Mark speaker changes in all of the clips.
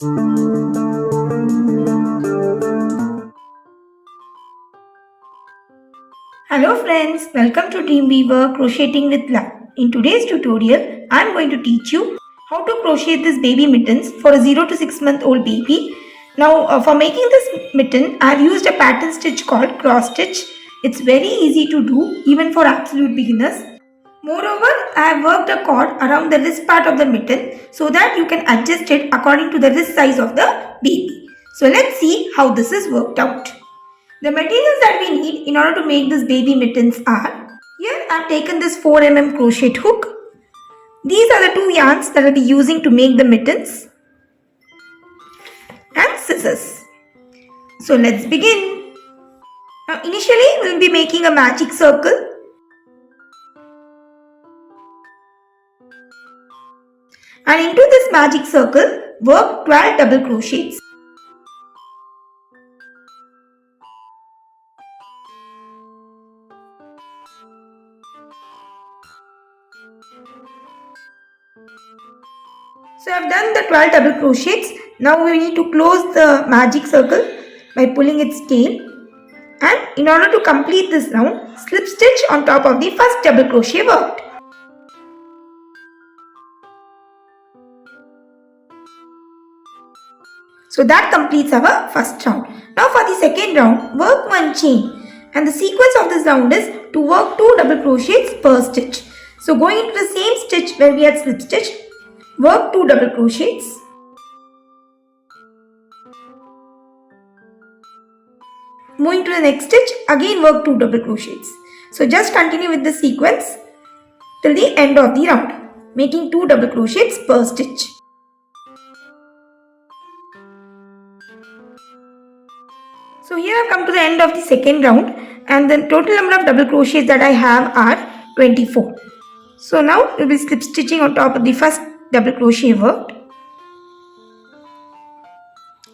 Speaker 1: Hello friends, welcome to Dreamweaver Crocheting with Love. In today's tutorial, I am going to teach you how to crochet this baby mittens for a 0 to 6 month old baby. Now for making this mitten, I have used a pattern stitch called cross stitch. It's very easy to do even for absolute beginners. Moreover, I have worked a cord around the wrist part of the mitten so that you can adjust it according to the wrist size of the baby. So let's see how this is worked out. The materials that we need in order to make this baby mittens are, here I have taken this 4 mm crochet hook. These are the 2 yarns that I will be using to make the mittens, and scissors. So let's begin. Now initially we will be making a magic circle. And into this magic circle, work 12 double crochets. So I have done the 12 double crochets. Now we need to close the magic circle by pulling its tail. And in order to complete this round, slip stitch on top of the first double crochet worked. So that completes our first round. Now for the second round, work 1 chain. And the sequence of this round is to work 2 double crochets per stitch. So going into the same stitch where we had slip stitch, work 2 double crochets. Moving to the next stitch, again work 2 double crochets. So just continue with the sequence till the end of the round, making 2 double crochets per stitch. So here I have come to the end of the second round, and the total number of double crochets that I have are 24. So now we will be slip stitching on top of the first double crochet worked,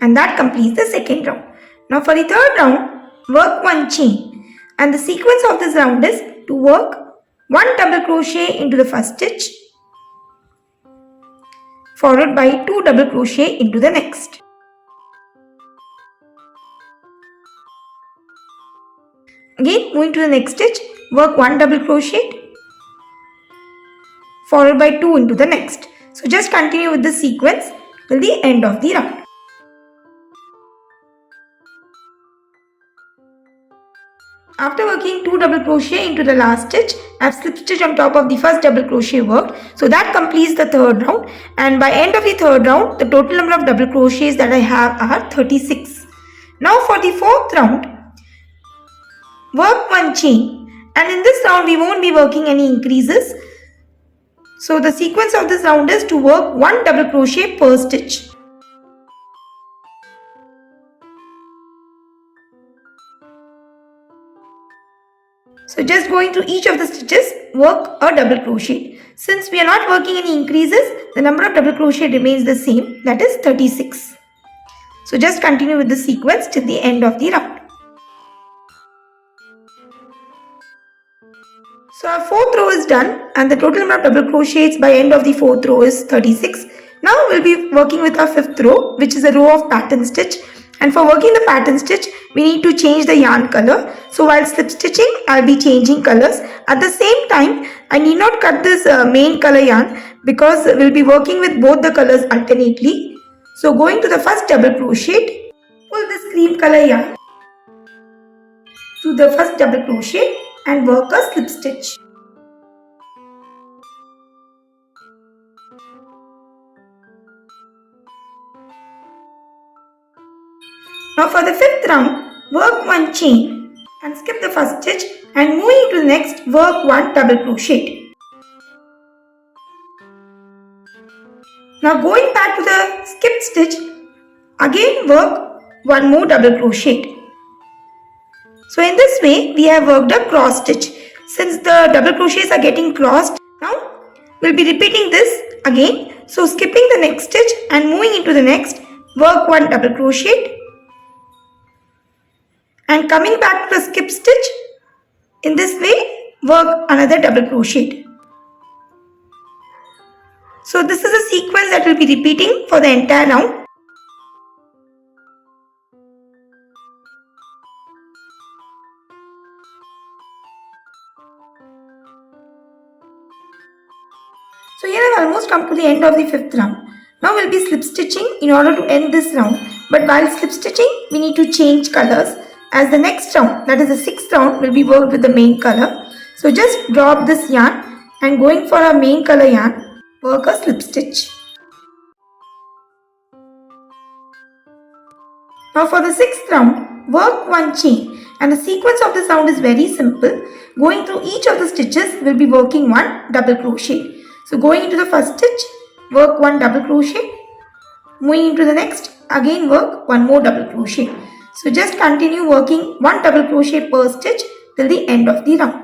Speaker 1: and that completes the second round. Now for the third round, work 1 chain, and the sequence of this round is to work 1 double crochet into the first stitch, followed by 2 double crochet into the next. Again moving to the next stitch, work 1 double crochet, followed by 2 into the next. So just continue with the sequence till the end of the round. After working 2 double crochet into the last stitch, I have slip stitch on top of the first double crochet worked. So that completes the third round, and by end of the third round, the total number of double crochets that I have are 36. Now for the fourth round, work 1 chain, and in this round we won't be working any increases. So the sequence of this round is to work 1 double crochet per stitch. So just going through each of the stitches, work a double crochet. Since we are not working any increases, the number of double crochet remains the same, that is 36. So just continue with the sequence till the end of the round. So our fourth row is done, and the total number of double crochets by end of the fourth row is 36. Now we'll be working with our fifth row, which is a row of pattern stitch. And for working the pattern stitch, we need to change the yarn color. So while slip stitching, I'll be changing colors. At the same time, I need not cut this main color yarn because we'll be working with both the colors alternately. So going to the first double crochet, pull this cream color yarn to the first double crochet and work a slip stitch. Now for the fifth round, work 1 chain and skip the first stitch, and moving to the next, work 1 double crochet. Now going back to the skipped stitch, again work 1 more double crochet. So in this way, we have worked a cross stitch. Since the double crochets are getting crossed, now we'll be repeating this again. So skipping the next stitch and moving into the next, work 1 double crochet, and coming back to the skip stitch. In this way, work another double crochet. So this is a sequence that we'll be repeating for the entire round. almost come to the end of the 5th round. Now we'll be slip stitching in order to end this round. But while slip stitching, we need to change colors, as the next round, that is the 6th round, will be worked with the main color. So just drop this yarn and going for our main color yarn, work a slip stitch. Now for the 6th round, work one chain, and the sequence of this round is very simple. Going through each of the stitches, we'll be working one double crochet. So going into the first stitch, work one double crochet. Moving into the next, again work one more double crochet. So just continue working one double crochet per stitch till the end of the round.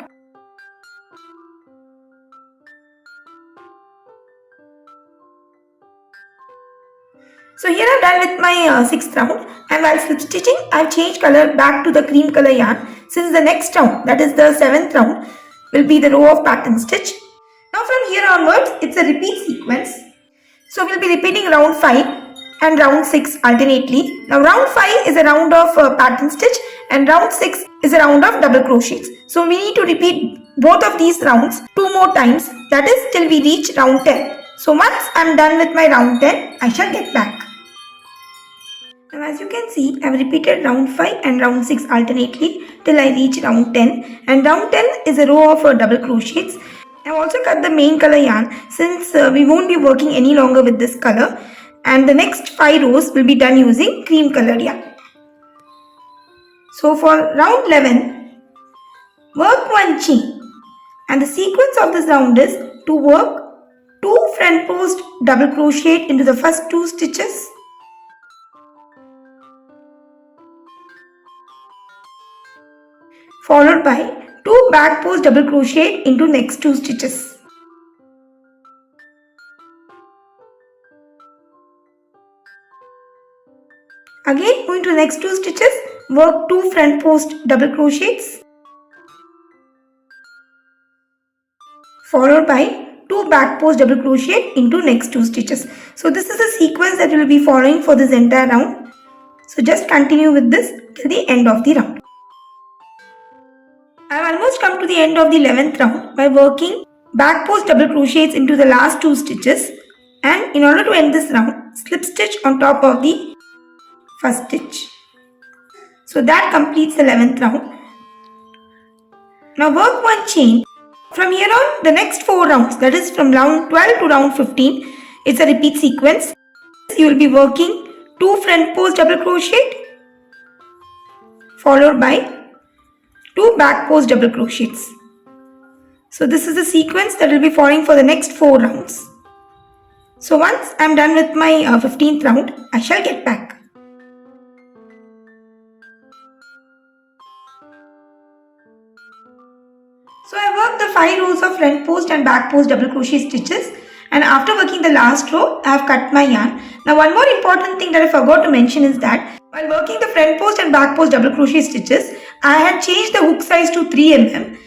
Speaker 1: So here I'm done with my 6th round, and while slip stitching, I've changed color back to the cream color yarn, since the next round, that is the 7th round, will be the row of pattern stitch. Now from here onwards, it's a repeat sequence. So we'll be repeating round 5 and round 6 alternately. Now round 5 is a round of pattern stitch, and round 6 is a round of double crochets. So we need to repeat both of these rounds 2 more times, that is till we reach round 10. So once I'm done with my round 10, I shall get back. Now as you can see, I have repeated round 5 and round 6 alternately till I reach round 10, and round 10 is a row of double crochets. I have also cut the main color yarn, since we won't be working any longer with this color, and the next 5 rows will be done using cream colored yarn. So for round 11, work one chain, and the sequence of this round is to work 2 front post double crochet into the first 2 stitches, followed by 2 back post double crochet into next 2 stitches. Again going to the next 2 stitches, work 2 front post double crochets, followed by 2 back post double crochet into next 2 stitches. So this is the sequence that we will be following for this entire round. So just continue with this till the end of the round. I have almost come to the end of the 11th round by working back post double crochets into the last 2 stitches, and in order to end this round, slip stitch on top of the first stitch. So that completes the 11th round. Now work one chain. From here on, the next 4 rounds, that is from round 12 to round 15, it's a repeat sequence. You will be working 2 front post double crochet, followed by 2 back post double crochets. So this is the sequence that will be following for the next 4 rounds. So once I am done with my 15th round, I shall get back. So I worked the 5 rows of front post and back post double crochet stitches, and after working the last row, I have cut my yarn. Now one more important thing that I forgot to mention is that while working the front post and back post double crochet stitches, I had changed the hook size to 3 mm,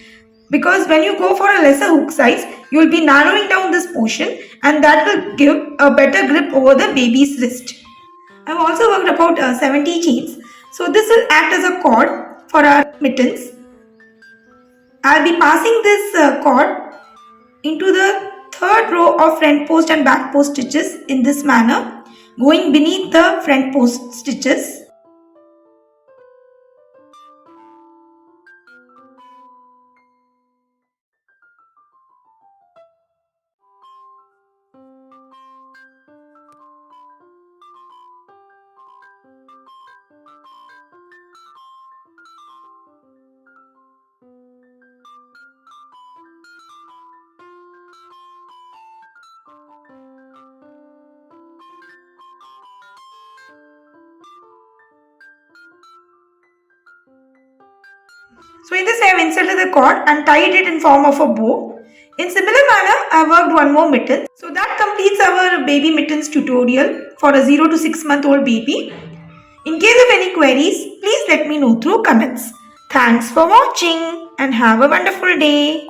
Speaker 1: because when you go for a lesser hook size, you will be narrowing down this portion, and that will give a better grip over the baby's wrist. I have also worked about 70 chains. So this will act as a cord for our mittens. I will be passing this cord into the 3rd row of front post and back post stitches in this manner, going beneath the front post stitches. So in this I have inserted the cord and tied it in form of a bow. In similar manner, I have worked one more mitten. So that completes our baby mittens tutorial for a 0 to 6 month old baby. In case of any queries, please let me know through comments. Thanks for watching and have a wonderful day.